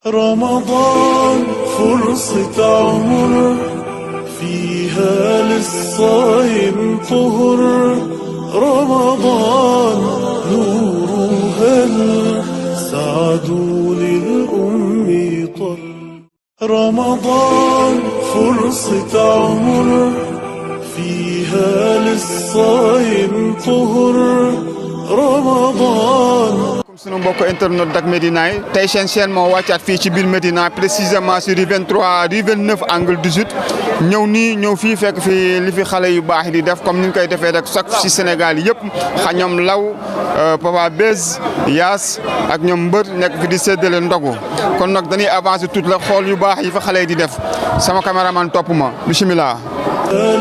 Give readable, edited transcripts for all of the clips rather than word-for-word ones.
رمضان فرصة عمر فيها للصايم طهر رمضان نور هل سعد للأم طل رمضان فرصة عمر فيها للصايم طهر رمضان sunu mbokk internet Dak Médina yi tey seen chaîne moo wàccaat fii ci biir Médina précisément sur rue 23 rue 29 angle 18 ñëw fii fekk fi li fi xale yu baax di def comme ni ñu koy defee rek chaque ci Sénégal yëpp ñoom law Papa Bez Yaas ak ñoom mbër nekk fi di séddale ndogu kon nag dañuy avancer tout la xool yu baax yi fa xale yi di def sama caméraman topp ma bismillah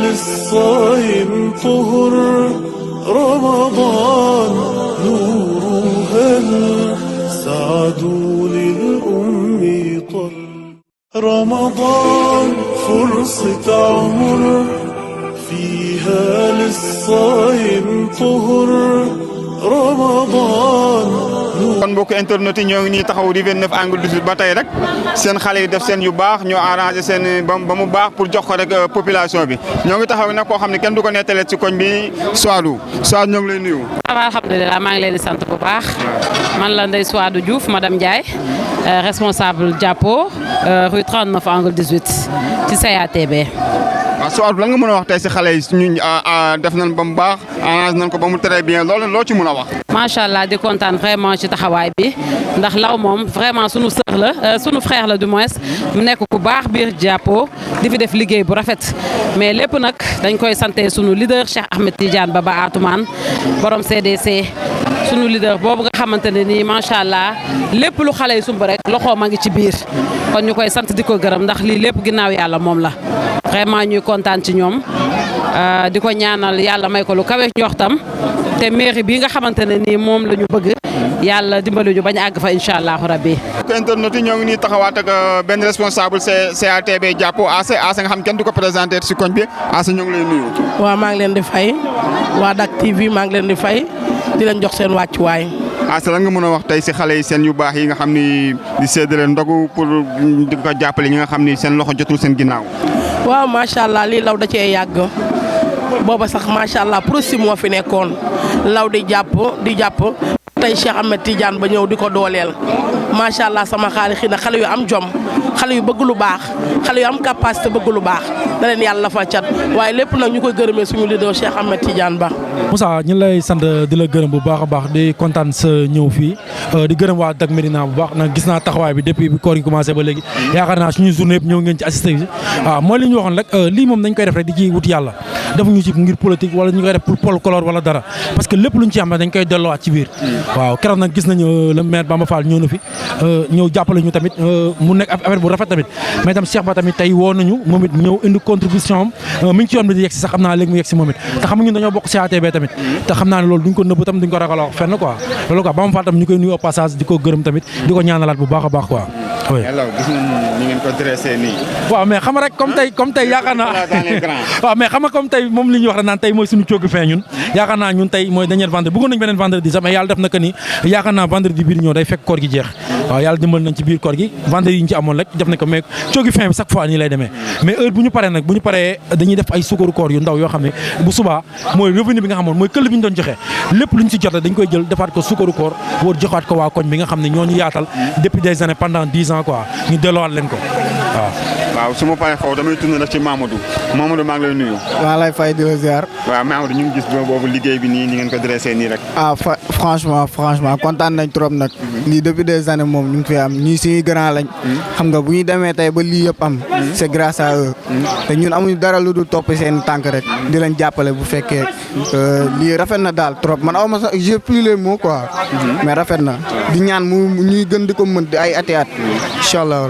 للصايم طهر رمضان نور هل سعد للأم طل رمضان فرصة عمر فيها للصايم طهر رمضان kon mbokk internet yi ñoo ngi nii taxaw rue 29 angle 18 ba tey rek seen xale yi def seen yu baax ñoo arrangé seen ba mu baax pour jox ko rek population bi ñoo ngi taxaw nag koo xam ne kenn du ko nettalee ci koñ bi Souadou ñoo ngi lay nuyu. alhamdulilah maa ngi leen di sant bu baax man la Ndeye Souadou Diouf madame Ndiaye responsable Diapo rue 39 angle 18 ci CATB. waaw Souadou lan nga mën a wax tey si xale yi ñu def nañ ba mu baax arrangé nañ ko ba mu très bien loolu loo ci mën a wax. macha allah di kontaan vraiment ci taxawaay bi ndax law moom vraiment sunu sœur la sunu frère la du moins mu nekk ku baax biir Diapo di fi def liggéey bu rafet mais lépp nag dañ koy sante sunu leader Cheikh Ahmed Tidiane Baba Atoumane borom CDC sunu leader boobu nga xamante ne nii macha allah lépp lu xale yi sumb rek loxo ma ngi ci biir kon ñu koy sant di ko gërëm ndax lii lépp ginnaaw yàlla moom la vraiment ñuy kontaan ci ñoom di ko ñaanal yàlla may ko lu kawe njortam te mairie bi nga xamante ne nii moom la ñu bëgg yàlla dimbali ñu bañ a àgg fa incha allahu rabbi. internet yi ñoo ngi nii taxawaat ak benn responsable CATB Diapo Asa nga xam kenn du ko présenté si koñ bi Asa ñoo ngi lay nuyu. waaw maa ngi leen di fay waa Dak TV maa ngi leen di fay di leen jox seen wàccuwaay. Asa lan nga mën a wax tey si xale yi seen yu baax yi nga xam ni di séddale ndogu pour di ko jàppale ñi nga xam ni seen loxo jotul seen ginnaaw. waaw macha allah lii law da cee yàgg booba sax macha allah prosi moo fi nekkoon law di jàpp tey Cheikh Ahmed Tidiane ba ñëw di ko dooleel macha allah sama xaalis xëy na xale yu am jom xale yu bëgg lu baax xale yu am capacité bëgg lu baax da leen yàlla fa cat waaye lépp nag ñu koy gërëmee suñu leader Cheikh Ahmed Tidiane Ba. Moussa ñu lay sant di la gërëm bu baax a baax di kontaan sa ñëw fii di gërëm waa Dak Médina bu baax nag gis naa taxawaay bi depuis bi koor gi commencé ba léegi yaakaar naa suñu journée yëpp ñëw ngeen ci assisté bi waaw mooy li ñu waxoon rek lii moom dañ koy def rek di ci wut yàlla defuñu ci ngir politique wala ñu koy def pour folklore wala dara parce que lépp luñ ci am dañ koy delloowaat ci biir waaw keroog nag gis nañu le maire Bamba Fall ñëw na fi ñëw jàppale ñu tamit mu nekk affaire bu rafet tamit mais tam Cheikh Ba tamit tey woo nañu moom it ñëw indi contribution am mi ngi ci yoon bi di yegg si sax xam naa léegi mu yegg si moom it te xam nga ñun dañoo bokk CATB tamit te xam naa ne loolu duñ ko nëbb tam duñ ko ragal wax fenn quoi loolu quoi Bamba Fall tam ñu koy nuyu au passage di ko gërëm tamit di ko ñaanalaat bu baax a baax quoi oui. gis nañu ni ngeen ko dressé nii. waaw mais xam nga rek comme tey yaakaar naa waaw mais xam nga comme tey moom li ñuy wax da naan tey mooy suñu coogi fin ñun yaakaar naa ñun tey mooy dernier vendredi bëggoon nañ beneen vendredi sax mais yàlla def na que ni yaakaar naa vendredi biir ñëw day fekk koor gi jeex waaw yàlla dimbal nañ ci biir koor gi vendredi yi ñu ci amoon rek def nañ ko mais coogi fin bi chaque fois nii lay demee mais heure bu ñu paree dañuy def ay sukaru koor yu ndaw yoo xam ne bu subaa mooy revenu bi nga xamoon mooy këll bi ñu doon joxe lépp luñ ci jotee dañ koy jël defaat ko sukaru koor war joxaat ko waa koñ bi nga xam ne ñoo ñu yaatal depuis des années pendant 10 ans quoi ñu delloowaat leen ko waaw su ma paree foofu damay tourné rek ci Mamadou maa ngi lay nuyu. maa lay fay di la ziar. waaw Mamadou ñu ngi gis boobu liggéey bi nii ni ngeen ko dressé nii rek. franchement kontaan nañ trop nag. lii depuis des années moom ñu ngi fi am ñii suñuy grand lañ. xam nga bu ñu demee tey ba lii yëpp am. c'est grâce à eux. te ñun amuñu dara lu dul topp seen tànk rek. di leen jàppale bu fekkee lii rafet na daal trop man aw ma sax j'ai plus les mots quoi. mais rafet na di ñaan mu ñuy gën di ko mën di ay ati at. incha allah.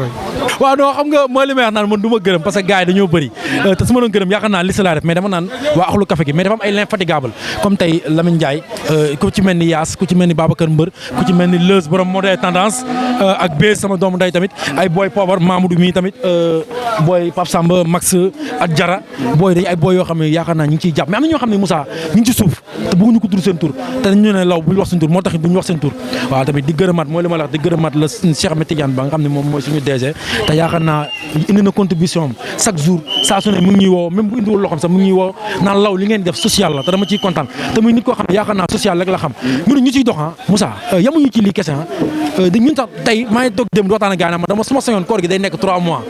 waaw non xam nga mooy li may wax naan man du ma gërëm parce que gars yi dañoo bëri te su ma doon gërëm yaakaar naa liste laa def mais dama naan waa axlu café gi mais dafa am ay l'infatigable comme tey Lamine Ndiaye ku ci mel ni Yaas ku ci mel ni Babacar Mbër ku ci mel ni Leuz borom modèle tendance ak Bee sama doomu nday tamit ay booy Pobar Mamadou mii tamit booy Pape Samba Max ak Jara booy dañ ay booy yoo xam ne yaakaar naa ñu ngi ciy jàpp mais am na ñoo xam ne Moussa ñu ngi ci suuf te bëgguñu ko tudd seen tur te dañu ne law bu ñu wax seen tur moo tax bu ñu wax seen tur waaw tamit di gërëmaat mooy li ma la wax di gërëmaat la Cheikh Ahmed Tidiane Ba nga xam ne moom mooy suñu DG te yaakaar naa indi na contribution am chaque jour saa su ne mu ngi ñuy woo même bu indiwul loxoom sax mu ngi ñuy woo naan law li ngeen def social la te dama ciy kontaan te muy nit koo xam ne yaakaar naa social rek la xam ñun ñu ciy dox Moussa yamuñu ci lii kese ñun tax tey maa ngi toog dem di waxtaan ak gars yi dama su ma sañoon koor gi day nekk 3 mois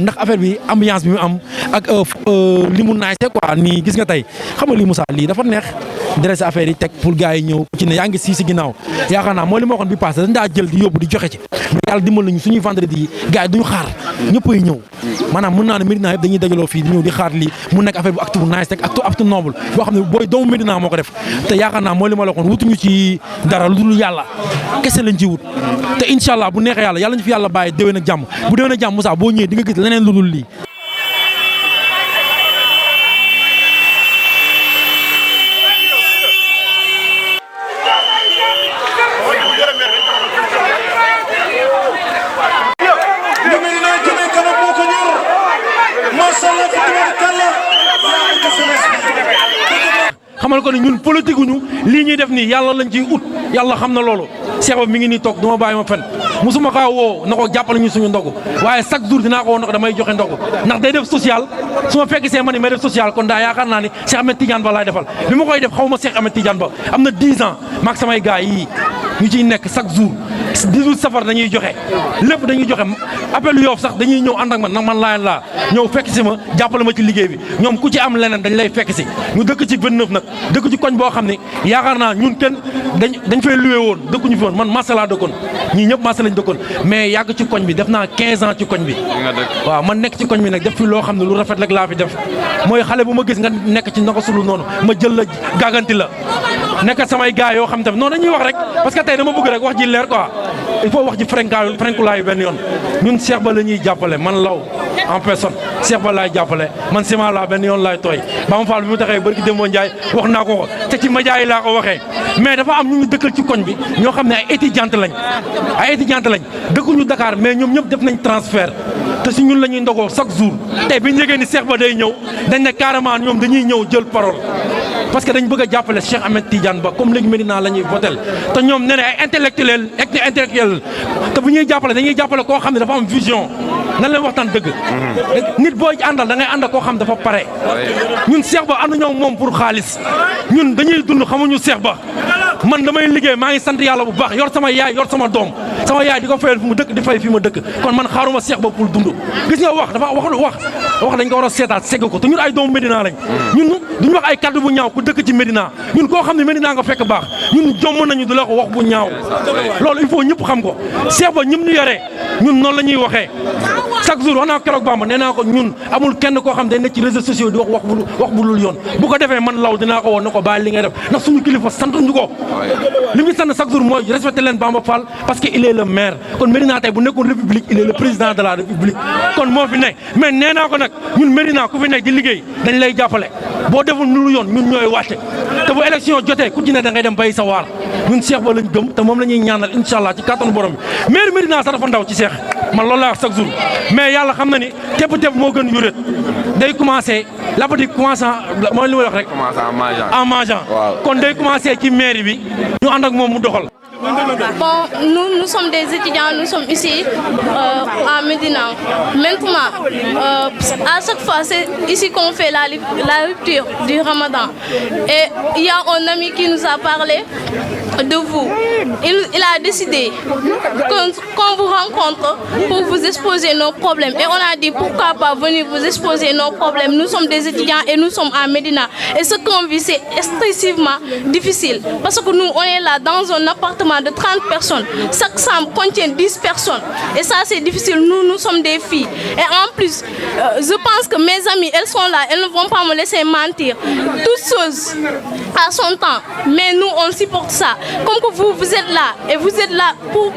ndax affaire bi ambiance bi mu am ak li mu naaj quoi nii gis nga tey xam nga lii Moussa lii dafa neex dressé affaire yi teg pour gars yi ñëw ci ne yaa ngi si ginnaaw yaakaar naa mooy li ma waxoon bi passé dañ daa jël di yóbbu di joxe ci mais yàlla dimbal nañu suñuy vendredi yi gars yi duñu xaar ñëppay ñëw maanaam mën naa ne Médina yëpp dañuy dajaloo fii di ñëw di xaar lii mu nekk affaire bu acte bu nice rek acte noble boo xam ne booy doomu Médina moo ko def te yaakaar naa mooy li ma la waxoon wutuñu ci dara lu dul yàlla kese lañ ci wut te incha allah bu neexee yàlla ñu fi yàlla bàyyi déwén ak jàmm bu déwén ak jàmm Moussa boo ñëwee di nga gis leneen lu dul lii xamal ko ne ñun politique ñu lii ñuy def nii yàlla lañ ciy ut yàlla xam na loolu Cheikh Ba mi ngi nii toog duma bàyyi ma fen musuma kaa woo na ko jàppale ñu suñu ndogu waaye chaque jour dinaa ko woo na ko damay joxe ndogu ndax day def social su ma fekk see ma ni may def social kon daa yaakaar naa ni Cheikh Ahmed Tidiane Ba laay defal bi ma koy def xaw ma Cheikh Ahmed Tidiane Ba am na 10 ans maag samay gars yii ñu ciy nekk chaque jour 18 safar dañuy joxe lépp dañuy joxe appel Yoff sax dañuy ñëw ànd ak man nag man laa ñëw fekk si ma jàppale ma ci liggéey bi ñoom ku ci am leneen dañ lay fekk si ñu dëkk ci 29 nag dëkk ci koñ boo xam ne yaakaar naa ñun kenn dañ fay loué woon dëkkuñu fi woon man Massa laa dëkkoon ñii ñëpp Massa lañ dëkkoon mais yàgg ci koñ bi def naa 15 ans ci koñ bi waaw man nekk ci koñ bi nag def fi loo xam ne lu rafet rek laa fi def mooy xale bu ma gis nga nekk ci naka sulu noonu ma jël la gàgganti la nekk samay gars yoo xam tamit non dañuy wax rek parce que tey dama bëgg rek wax ji leer quoi il faut wax ji frenkulaayu benn yoon ñun Cheikh Ba la ñuy jàppale man law en personne Cheikh Ba laay jàppale man ciment laa benn yoon laay tooy Bamba Fall bi mu taxee barki Demba Ndiaye wax naa ko te ci média yi laa ko waxee mais dafa am ñu dëkkal ci koñ bi ñoo xam ne ay étudiante lañ dëkkuñu Dakar mais ñoom ñëpp def nañ transfert te si ñun la ñuy ndogoo chaque jour tey bi ñu yëgee ni Cheikh Ba day ñëw dañ ne carrément ñoom dañuy ñëw jël parole parce que dañ bëgg a jàppale Cheikh Ahmed Tidiane Ba comme léegi Médina la ñuy votel te ñoom nee na ay intellectuel te bu ñuy jàppale dañuy jàppale koo xam ne dafa am vision nan leen waxtaan dëgg nit boo àndal da ngay ànd koo xam dafa pare ñun Cheikh Ba ànd ñoo moom pour xaalis ñun dañuy dund xamuñu Cheikh Ba man damay liggéey maa ngi sant yàlla bu baax yor sama yaay yor sama doom sama yaay di ko fayal fi mu dëkk di fay fi ma dëkk kon man xaaruma Cheikh Ba pour dund gis nga wax dafa wax dañ ko war a seetaat segg ko te ñun ay doomu Médina lañ ñun duñu wax ay kaddu bu ñaaw ku dëkk ci Médina ñun koo xam ne Médina nga fekk baax ñun jomm nañu di la ko wax bu ñaaw loolu il faut ñëpp xam ko Cheikh Ba ñëm ñu yoree ñun noonu la ñuy waxee chaque jour wax naa keroog Bamba nee naa ko ñun amul kenn koo xam day nekk ci réseaux sociaux di wax bu dul yoon bu ko defee man law dinaa ko woon na ko bàyyi li ngay def ndax suñu kilifa sant ñu ko li muy sant chaque jour mooy respecté leen Bamba Fall parce que il est le maire kon Médina tey bu nekkoon république il est le président de la république kon moo fi nekk mais nee naa ko nag ñun Médina ku fi nekk di liggéey dañ lay jàppale boo deful lu yoon ñun ñooy wàcce te bu élection jotee ku ci ne da ngay dem bay sa waar ñun Cheikh Ba lañ gëm te moom la ñuy ñaanal incha allah ci kattanu borom bi maire Médina sax dafa ndaw ci Cheikh man loolu laa wax chaque jour mais yàlla xam na ni tepp moo gën yuréet day commencé l'apétit commencé mooy li may wax rek en mangeant kon day commencé ci mairie bi ñu ànd ak moom mu doxal. Bon, nous sommes des étudiants, nous sommes ici à Médina. Maintenant, à chaque fois, c'est ici qu'on fait la rupture du Ramadan. Et il y a un ami qui nous a parlé de vous. Il a décidé qu'on vous rencontre pour vous exposer nos problèmes. Et on a dit pourquoi pas venir vous exposer nos problèmes. Nous sommes des étudiants et nous sommes à Médina. Et ce qu'on vit, c'est excessivement difficile. Parce que nous, on est là dans un appartement de 30 personnes. Chaque chambre contient 10 personnes. Et ça, c'est difficile. Nous sommes des filles. Et en plus, je pense que mes amies, elles sont là. Elles ne vont pas me laisser mentir. Toutes choses à son temps. Mais nous, on supporte ça. Comme que vous êtes là. Et vous êtes là pour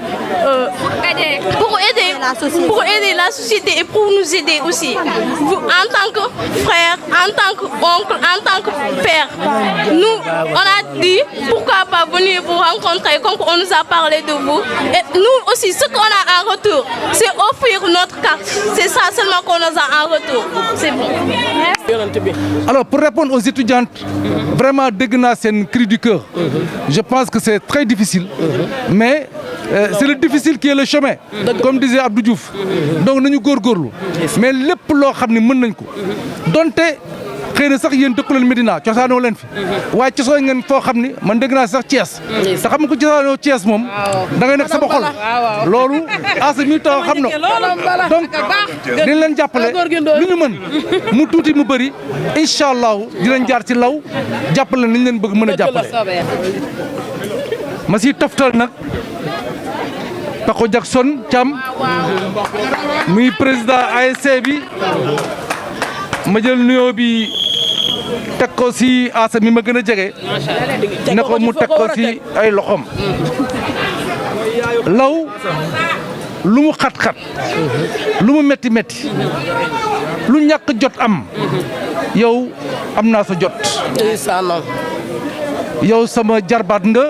aider pour aider la société et pour nous aider aussi. Vous, en tant que frère, en tant qu'oncle, en tant que père, nous, on a dit pourquoi pas venir vous rencontrer comme on nous a parlé de vous. Et nous aussi, ce qu'on a en retour, c'est offrir notre carte. C'est ça seulement qu'on nous a en retour. C'est bon. Alors, pour répondre aux étudiantes, vraiment, Degna, c'est un cri du cœur. Je pense que c'est très difficile, mais c'est le difficile qui est le chemin, comme disait Abdou Diouf. Donc, nous sommes mais le plus important, c'est xëy na sax yéen dëkku leen Médina cosaanoo leen fi waaye cosaan ngeen foo xam ni man dégg naa sax Thiès te xam nga ko cosaanoo Thiès moom da ngay nekk sama xol loolu asa mi taw xam na donc dinañ leen jàppale lu ñu mën mu tuuti mu bëri incha allahu dinañ jaar ci law jàppale nañ leen bëgg mën a jàppale ma si toftal nag Paco Jackson Thiam muy président ASC bi ma jël nuyoo bi teg ko si asa mi ma gën a jege ne ko mu teg ko si ay loxoom law lu mu xat-xat lu mu metti metti lu ñàkk jot am yow am naa sa jot yow sama jarbaat nga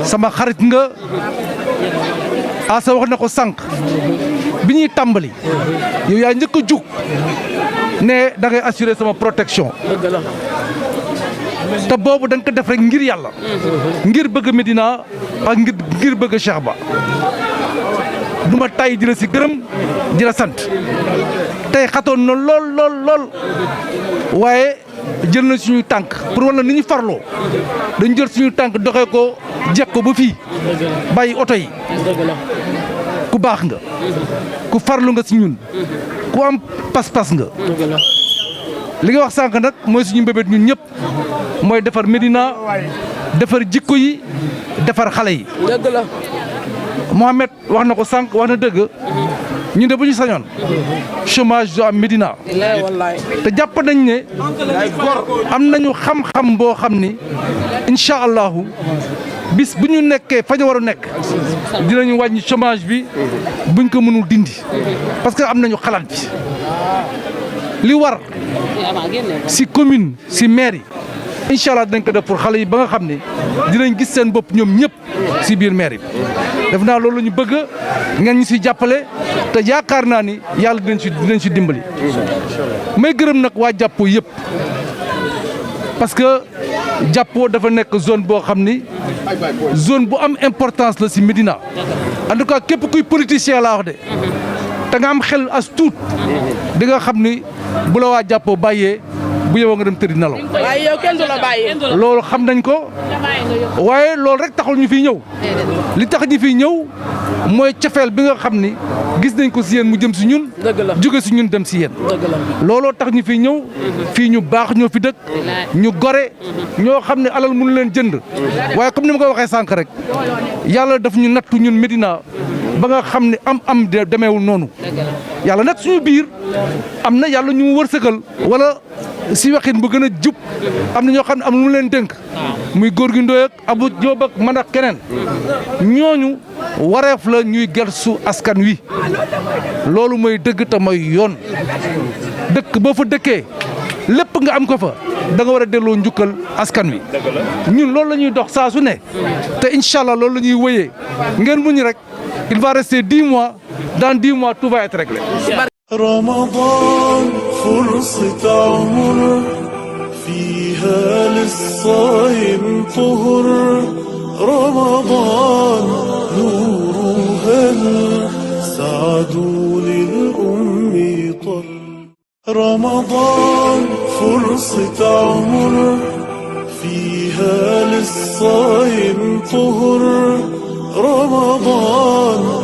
sama xarit nga asa wax na ko sànq bi ñuy tàmbali yow yaa njëkk a jug ne da ngay assurer sama protection te boobu da nga ko def rek ngir yàlla ngir bëgg Médina ak ngir bëgg Cheikh Ba du ma tay di la si gërëm di la sant tey xatoon na lool waaye jël na suñu tànk pour wala ni ñu farloo dañu jël suñu tànk doxee ko jekk ko ba fii bàyyi oto yi ku baax nga ku farlu nga si ñun ku am pas-pas nga li nga wax sànq nag mooy suñu mbébét ñun ñëpp mooy defar Médina defar jikko yi defar xale yi dëgg la Mohamed wax na ko sànq wax na dëgg ñun de bu ñu sañoon chômage du am Médina te jàpp nañ ne am nañu xam-xam boo xam ni incha allahu bis bu ñu nekkee fa ñu war a nekk dinañu wàññi chômage bi buñ ko mënul dindi parce que am nañu xalaat bi li war si commune si maire yi incha allah dinañ ko def pour xale yi ba nga xam ne dinañ gis seen bopp ñoom ñëpp si biir maire yi def naa loolu la ñu bëgg ngeen ñu si jàppale te yaakaar naa ni yàlla dinañ si dimbali may gërëm nag waa jàppoo yëpp parce que jàppoo dafa nekk zone boo xam ni zone bu am importance la si Médina en tout cas képp kuy politicien laa wax de te nga am xel as tuut di nga xam ni bu la waa jàppoo bàyyee bu yeboo nga dem tëdd nelaw. waaye yow kenn du la bàyyi. loolu xam nañ ko waaye loolu rek taxul ñu fiy ñëw li tax ñu fiy ñëw mooy cofeel bi nga xam ni gis nañ ko si yéen mu jëm si ñun. dëgg la jóge si ñun dem si yéen. dëgg la looloo tax ñu fiy ñëw fii ñu baax ñoo fi dëkk ñu gore ñoo xam ne alal mënu leen jënd waaye comme ni ma ko waxee sànq rek yàlla daf ñu nattu ñun Médina ba nga xam ne am demeewul noonu yàlla nag suñu biir am na yàlla ñu wërsëgal wala si waxin bu gën a jub am na ñoo xam ne am lu mu leen dénk muy góor gi Ndoye ak Abou Diop ak man ak keneen ñooñu wareef la ñuy gersu askan wi loolu mooy dëgg te mooy yoon dëkk boo fa dëkkee lépp nga am ko fa da nga war a delloo njukkal askan wi ñun loolu la ñuy dox saa su ne te incha allah loolu la ñuy wëyee ngeen muñ rek il va rester 10 mois dans 10 mois tout va être réglé. رمضان فرصة عمر فيها للصائم طهر رمضان نور هل سعد للأم طر رمضان فرصة عمر فيها للصائم طهر رمضان